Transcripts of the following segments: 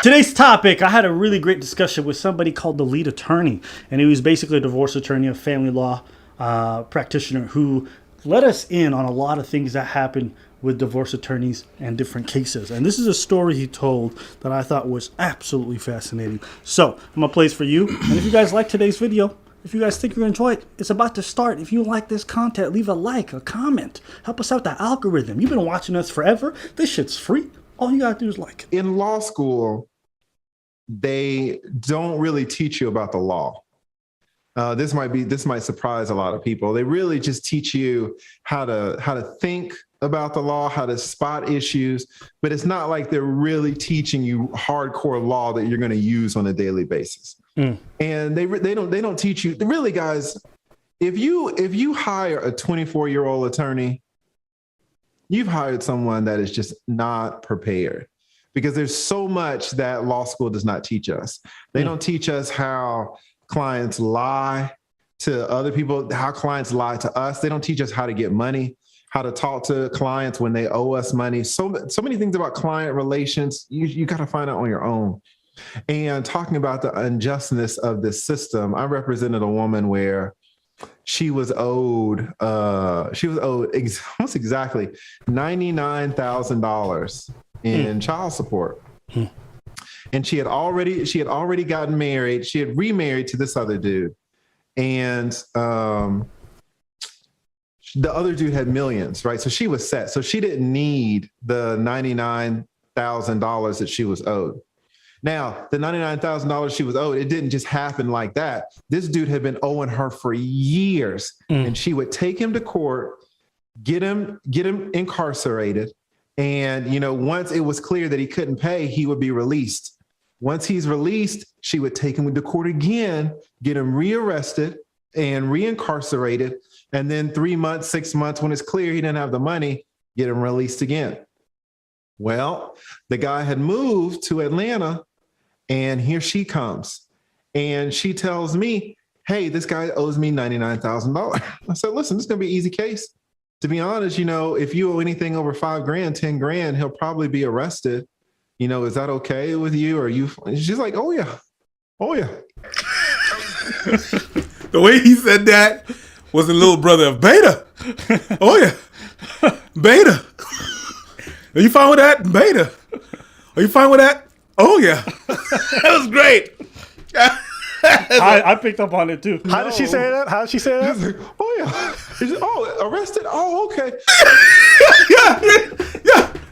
Today's topic, I had a really great discussion with somebody called the lead attorney, and he was basically a divorce attorney, a family law practitioner who let us in on a lot of things that happen with divorce attorneys and different cases. And this is a story he told that I thought was absolutely fascinating. So I'm gonna play this for you. And if you guys like today's video, if you guys think you're gonna enjoy it, it's about to start. If you like this content, leave a like, a comment. Help us out the algorithm. You've been watching us forever. This shit's free. All you gotta do is like it. In law school, they don't really teach you about the law. This might surprise a lot of people. They really just teach you how to think about the law, how to spot issues, but it's not like they're really teaching you hardcore law that you're going to use on a daily basis. And they don't teach you really, guys. If you hire a 24-year-old attorney, you've hired someone that is just not prepared, because there's so much that law school does not teach us. They don't teach us how clients lie to other people, how clients lie to us. They don't teach us how to get money, how to talk to clients when they owe us money. So many things about client relations, you got to find out on your own. And talking about the unjustness of this system, I represented a woman where she was owed almost exactly $99,000 in child support. And she had already gotten married. She had remarried to this other dude. And the other dude had millions, right? So she was set. So she didn't need the $99,000 that she was owed. Now, the $99,000 she was owed, it didn't just happen like that. This dude had been owing her for years. And she would take him to court, get him incarcerated. And, once it was clear that he couldn't pay, he would be released. Once he's released, she would take him to court again, get him rearrested and reincarcerated. And then 3 months, 6 months, when it's clear he didn't have the money, get him released again. Well, the guy had moved to Atlanta, and here she comes. And she tells me, hey, this guy owes me $99,000. I said, listen, this is going to be an easy case. To be honest, if you owe anything over $5,000, $10,000, he'll probably be arrested. Is that okay with you? Or you? She's like, oh yeah. The way he said that was a little brother of Beta. Oh yeah, Beta. Are you fine with that, Beta? Are you fine with that? Oh yeah, that was great. I picked up on it too. How did she say that? How did she say that? Like, oh yeah. Oh, arrested. Oh, okay.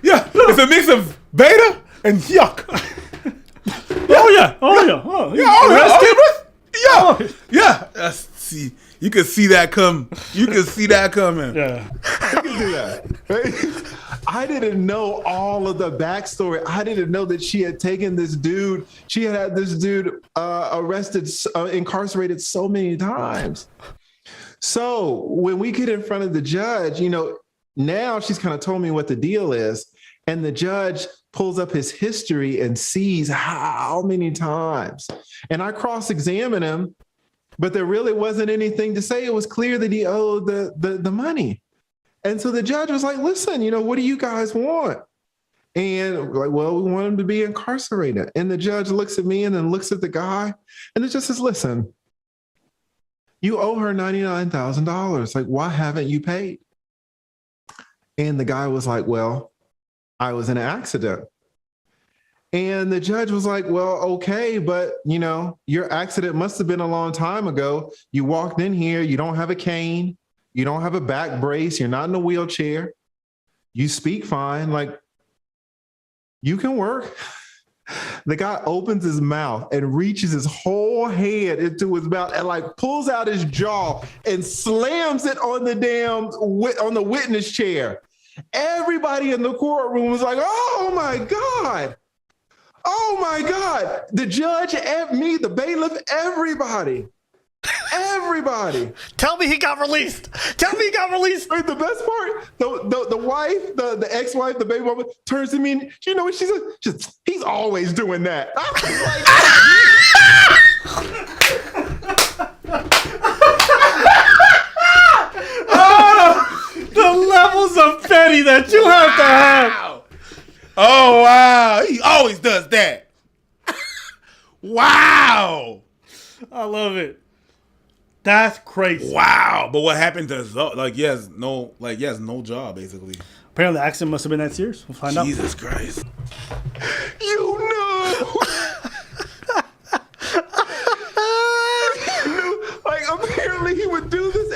Yeah. It's a mix of Beta and yuck. Yeah. See, you could see that come. You could see that coming. Yeah. You can do that. I didn't know all of the backstory. I didn't know that she had taken this dude. She had this dude arrested, incarcerated so many times. So when we get in front of the judge, now she's kind of told me what the deal is. And the judge pulls up his history and sees how many times. And I cross-examine him, but there really wasn't anything to say. It was clear that he owed the money. And so the judge was like, listen, what do you guys want? And we're like, well, we want him to be incarcerated. And the judge looks at me and then looks at the guy. And the judge says, listen, you owe her $99,000. Like, why haven't you paid? And the guy was like, well, I was in an accident. And the judge was like, well, okay, but your accident must have been a long time ago. You walked in here, you don't have a cane, you don't have a back brace, you're not in a wheelchair, you speak fine, like you can work. The guy opens his mouth and reaches his whole hand into his mouth and pulls out his jaw and slams it on the witness chair. Everybody in the courtroom was like, oh my God. Oh my God. The judge, me, the bailiff, everybody. Tell me he got released. Wait, the best part, the wife, the ex-wife, the baby mama turns to me and you know what she said? She said, he's always doing that. I Oh, the levels of petty that you have to have. Oh wow, he always does that. Wow. I love it. That's crazy. Wow. But what happened to Zoe? Like, he has no job, basically. Apparently, the accident must have been that serious. We'll find out. Jesus Christ. You know. Like, apparently he would do this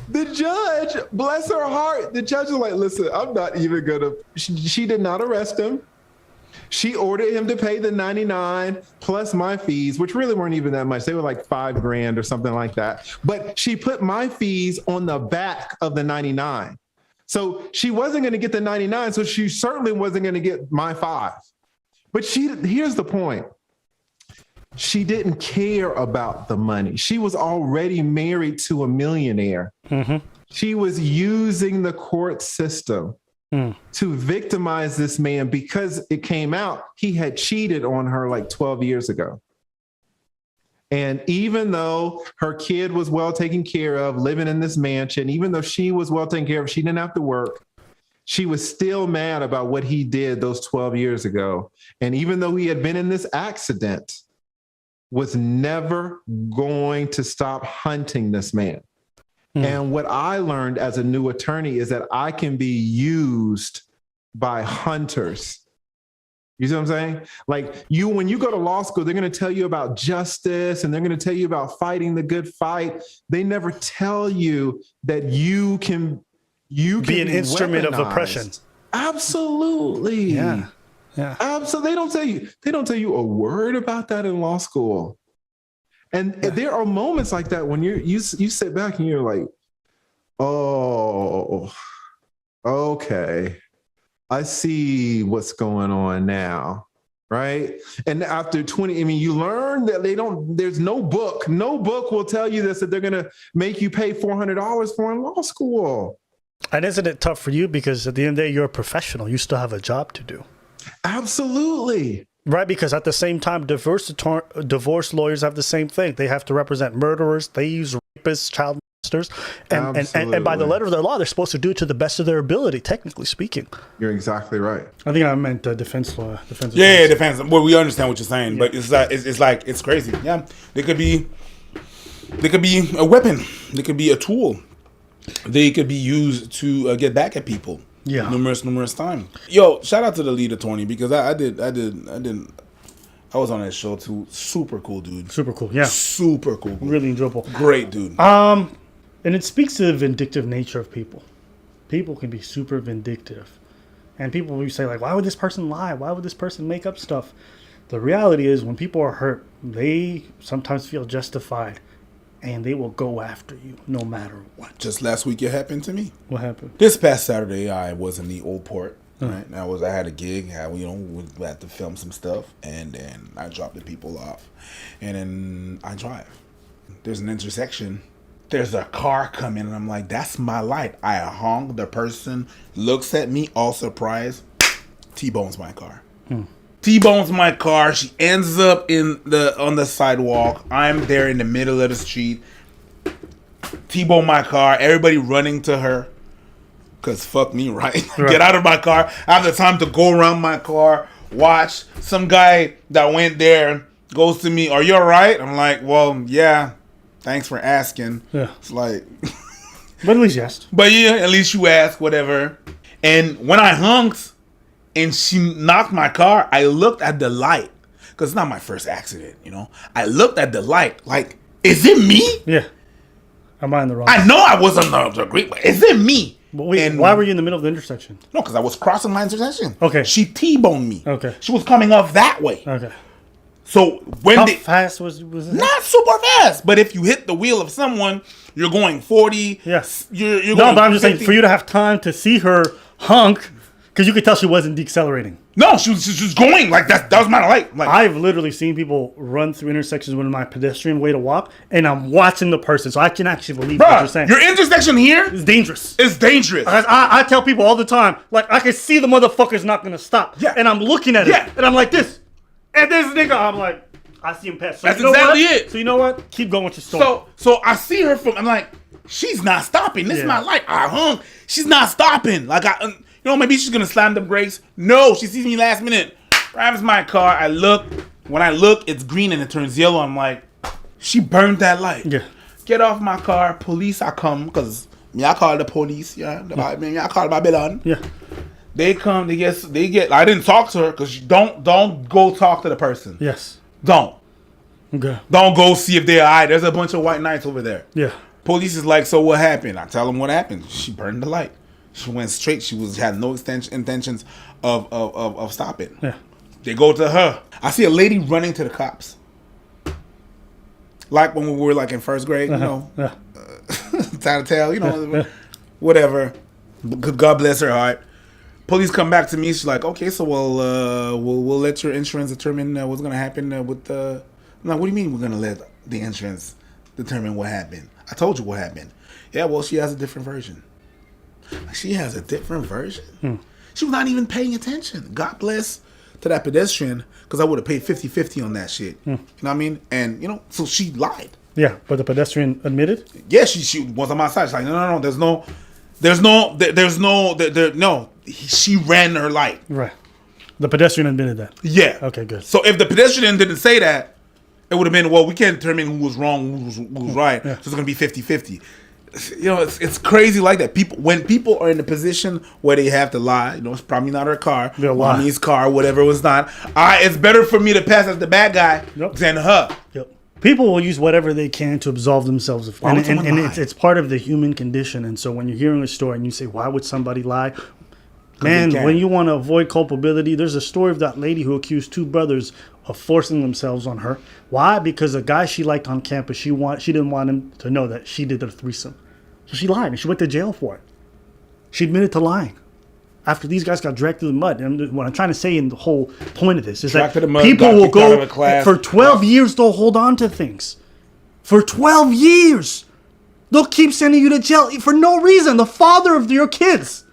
the judge, bless her heart, the judge is like, listen, I'm not even gonna, she did not arrest him. She ordered him to pay the 99 plus my fees, which really weren't even that much. They were like $5,000 or something like that. But she put my fees on the back of the 99. So she wasn't going to get the 99. So she certainly wasn't going to get my 5. But here's the point. She didn't care about the money. She was already married to a millionaire. Mm-hmm. She was using the court system to victimize this man because it came out he had cheated on her like 12 years ago. And even though her kid was well taken care of, living in this mansion, even though she was well taken care of, she didn't have to work, she was still mad about what he did those 12 years ago. And even though he had been in this accident, was never going to stop hunting this man. And what I learned as a new attorney is that I can be used by hunters. You see what I'm saying? Like when you go to law school, they're going to tell you about justice and they're going to tell you about fighting the good fight. They never tell you that you can be an instrument of weaponized. oppression. Absolutely. Yeah. Absolutely. They don't tell you a word about that in law school. And there are moments like that when you sit back and you're like, oh, okay, I see what's going on now, right? And after 20, I mean, you learn that there's no book will tell you this, that they're going to make you pay $400 for in law school. And isn't it tough for you because at the end of the day, you're a professional. You still have a job to do. Absolutely. Right, because at the same time, divorce lawyers have the same thing. They have to represent murderers. They use rapists, child molesters. And by the letter of the law, they're supposed to do it to the best of their ability, technically speaking. You're exactly right. I think I meant defense law. Yeah, defense. Well, we understand what you're saying, but it's crazy. Yeah, they could be a weapon. They could be a tool. They could be used to get back at people. Yeah, numerous times. Yo, shout out to the lead attorney because I was on that show too. Super cool dude. Super cool. Yeah, super cool. Really enjoyable. Great dude. And it speaks to the vindictive nature of people. People can be super vindictive, and people will say like, "Why would this person lie? Why would this person make up stuff?" The reality is, when people are hurt, they sometimes feel justified. And they will go after you no matter what. Just last week it happened to me. What happened? This past Saturday I was in the Old Port. Right? I had a gig, we had to film some stuff, and then I dropped the people off. And then I drive. There's an intersection. There's a car coming and I'm like, that's my light. I honk, the person looks at me all surprised, T-bones my car. T-bones my car. She ends up on the sidewalk. I'm there in the middle of the street. T-bone my car. Everybody running to her. Cause fuck me, right? Get out of my car. I have the time to go around my car, watch. Some guy that went there goes to me, "Are you alright?" I'm like, "Well, yeah. Thanks for asking." Yeah. It's like, but at least you asked. But yeah, at least you asked, whatever. And when I honked, and she knocked my car, I looked at the light. Because it's not my first accident, I looked at the light. Like, is it me? Yeah. Am I in the wrong? I know I was on the green, but is it me? But wait, why were you in the middle of the intersection? No, because I was crossing my intersection. Okay. She T-boned me. Okay. She was coming off that way. Okay. So how fast was it? Not super fast, but if you hit the wheel of someone, you're going 40. Yes. You're no, going but I'm just 50. saying, for you to have time to see her honk, because you could tell she wasn't decelerating. No, she was just going like that. That was my light. Like, I've literally seen people run through intersections with my pedestrian way to walk, and I'm watching the person, so I can actually believe what you're saying. Your intersection here is dangerous. It's dangerous. I tell people all the time, like, I can see the motherfucker's not going to stop. Yeah. And I'm looking at it, and I'm like this. And this nigga, I'm like, I see him pass. So that's exactly it. So you know what? Keep going with your story. So I see her I'm like, she's not stopping. This is my light. I hung. She's not stopping. Like, maybe she's going to slam the brakes. No, she sees me last minute. Grabs my car. I look. When I look, it's green and it turns yellow. I'm like, she burned that light. Yeah. Get off my car. Police I come because me I call the police. Yeah. Me I call Babylon. Yeah. They come. They get. I didn't talk to her because don't go talk to the person. Yes. Don't Okay. go see if they're alright. There's a bunch of white knights over there. Yeah. Police is like, so what happened? I tell them what happened. She burned the light. She went straight. She had no intentions of stopping. Yeah. They go to her. I see a lady running to the cops. Like when we were like in first grade, you know, Yeah. tattletale, you know, whatever. God bless her heart. Police come back to me. She's like, okay, so we'll let your insurance determine what's gonna happen with the. I'm like, what do you mean we're gonna let the insurance determine what happened? I told you what happened. Yeah, well, she has a different version. She has a different version. She was not even paying attention. God bless to that pedestrian, because I would have paid 50-50 on that shit. You know what I mean? And, you know, so she lied. Yeah. But the pedestrian admitted. Yeah, she was on my side. She's like, no, no. She ran her light. Right. The pedestrian admitted that. Yeah. Okay, good. So if the pedestrian didn't say that, it would have been, well, we can't determine who was wrong, who was right. So it's going to be 50-50. You know, it's crazy like that. When people are in a position where they have to lie, you know, it's probably not her car, They'll lie. mommy's car, whatever it was not. It's better for me to pass as the bad guy than her. Yep. People will use whatever they can to absolve themselves of, Why would someone lie? it's part of the human condition. And so when you're hearing a story and you say, why would somebody lie? Man, can. when you want to avoid culpability, there's a story of that lady who accused two brothers of forcing themselves on her. Why? Because a guy she liked on campus, she didn't want him to know that she did a threesome. So she lied and she went to jail for it. She admitted to lying after these guys got dragged through the mud. And what I'm trying to say in the whole point of this is Dragged that through the mud, people got will kicked out of go a class. for 12 years, they'll hold on to things. For 12 years. They'll keep sending you to jail for no reason. The father of your kids.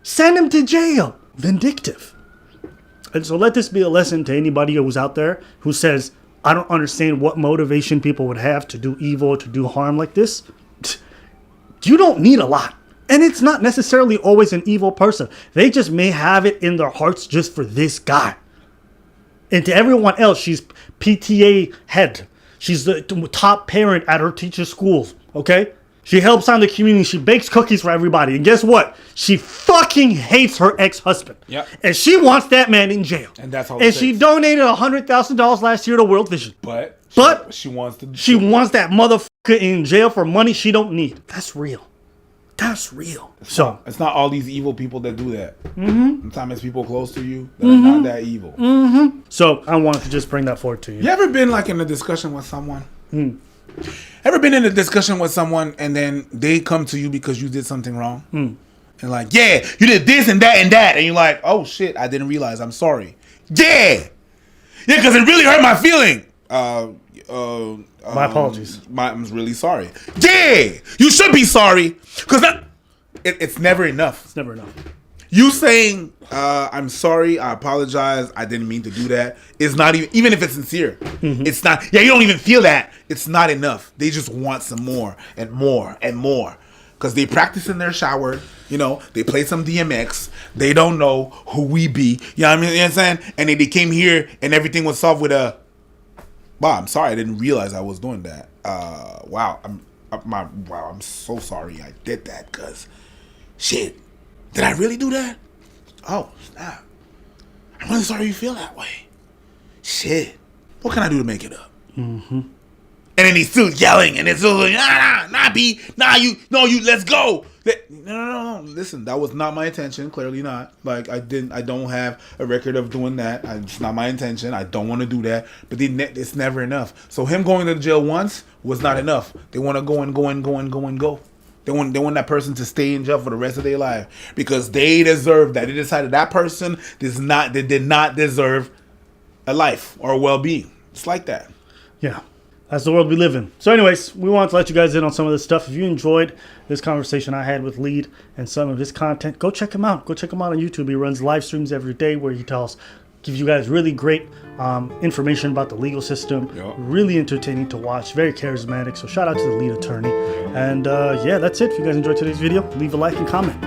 Send him to jail. Vindictive. And so let this be a lesson to anybody who's out there who says, I don't understand what motivation people would have to do evil, to do harm like this. You don't need a lot. And it's not necessarily always an evil person. They just may have it in their hearts just for this guy. And to everyone else, she's PTA head. She's the top parent at her teacher's schools. Okay? She helps out the community. She bakes cookies for everybody. And guess what? She fucking hates her ex-husband. Yep. And she wants that man in jail. And that's all it And she takes. donated $100,000 last year to World Vision. But she wants to. She wants that motherfucker in jail for money she don't need. That's real. That's real. So It's not all these evil people that do that. Sometimes it's people close to you that are not that evil. So I wanted to just bring that forward to you. You ever been like in a discussion with someone? Ever been in a discussion with someone and then they come to you because you did something wrong? And like, yeah, you did this and that and that. And you're like, oh shit, I didn't realize. I'm sorry. Yeah, because it really hurt my feeling. My apologies. I'm really sorry. Yeah, you should be sorry. Because it's never enough. It's never enough. You saying, I'm sorry, I apologize, I didn't mean to do that, is not even if it's sincere. It's not, yeah, you don't even feel that. It's not enough. They just want some more and more and more. Because they practice in their shower, you know, they play some DMX, they don't know who we be, you know what I mean? You know what I'm saying? And then they came here and everything was solved with wow, I'm sorry, I didn't realize I was doing that. Wow, I'm so sorry I did that, because shit. Did I really do that? Oh, snap. I'm really sorry you feel that way. Shit. What can I do to make it up? And then he's still yelling, and it's still like, nah, B. Nah, you, let's go. No. Listen, that was not my intention. Clearly not. Like, I don't have a record of doing that. It's not my intention. I don't want to do that. But it's never enough. So him going to jail once was not enough. They want to go. They want that person to stay in jail for the rest of their life because they deserve that. They decided that person did not deserve a life or a well-being. It's like that. Yeah. That's the world we live in. So anyways, we wanted to let you guys in on some of this stuff. If you enjoyed this conversation I had with Lead and some of his content, go check him out. Go check him out on YouTube. He runs live streams every day where he gives you guys really great information about the legal system. Yep. Really entertaining to watch. Very charismatic. So shout out to the Lead attorney. And yeah, that's it. If you guys enjoyed today's video, leave a like and comment.